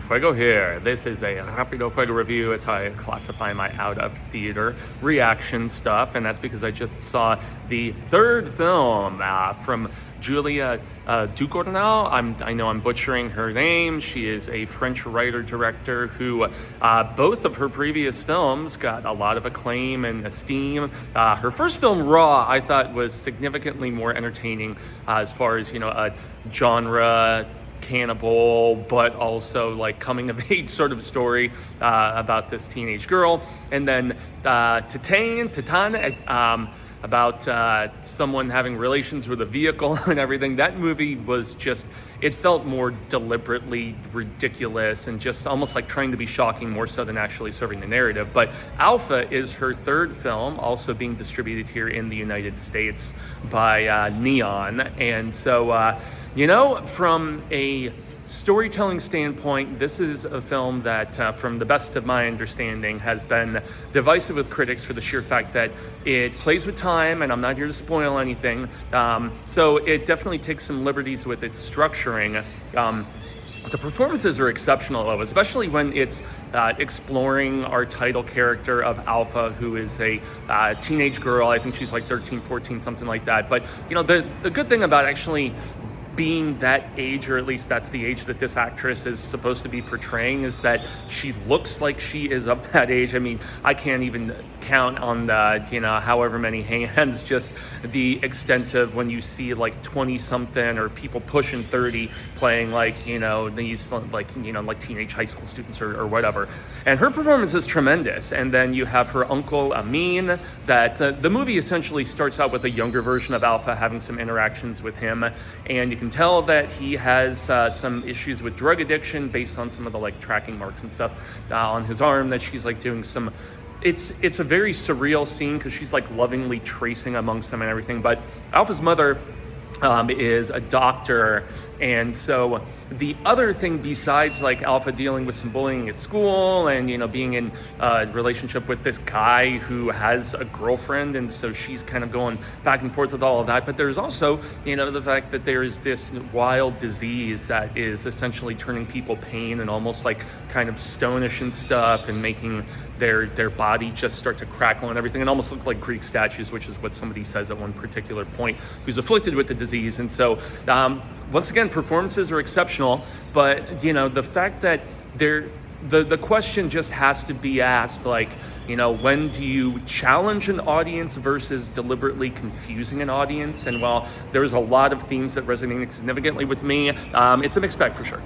Fuego here. This is a Rapido Fuego review. It's how I classify my out-of-theater reaction stuff, and that's because I just saw the third film from Julia Ducournau. I know I'm butchering her name. She is a French writer-director who both of her previous films got a lot of acclaim and esteem. Her first film, Raw, I thought was significantly more entertaining as far as, a genre cannibal, but also like coming of age sort of story about this teenage girl. And then Titan, about someone having relations with a vehicle and everything. That movie was just, it felt more deliberately ridiculous and just almost like trying to be shocking more so than actually serving the narrative. But Alpha is her third film, also being distributed here in the United States by Neon. And so, from a storytelling standpoint, this is a film that, from the best of my understanding, has been divisive with critics for the sheer fact that it plays with time, and I'm not here to spoil anything. So it definitely takes some liberties with its structuring. The performances are exceptional, though, especially when it's exploring our title character of Alpha, who is a teenage girl. I think she's like 13, 14, something like that. But, the good thing about actually being that age, or at least that's the age that this actress is supposed to be portraying, is that she looks like she is of that age. I mean, I can't even count on the, however many hands, just the extent of when you see like 20 something or people pushing 30 playing like, these like teenage high school students or whatever. And her performance is tremendous. And then you have her uncle Amin, that the movie essentially starts out with a younger version of Alpha having some interactions with him. And you can tell that he has some issues with drug addiction based on some of the like tracking marks and stuff on his arm that she's like doing some. It's a very surreal scene because she's like lovingly tracing amongst them and everything. But Alpha's mother is a doctor, and so the other thing besides like Alpha dealing with some bullying at school and being in a relationship with this guy who has a girlfriend, and so she's kind of going back and forth with all of that, but there's also the fact that there is this wild disease that is essentially turning people pain and almost like kind of stonish and stuff, and making their body just start to crackle and everything and almost look like Greek statues, which is what somebody says at one particular point, who's afflicted with the disease. And so once again, performances are exceptional, but the fact that the question just has to be asked, like, when do you challenge an audience versus deliberately confusing an audience? And while there's a lot of themes that resonate significantly with me, it's a mixed bag for sure.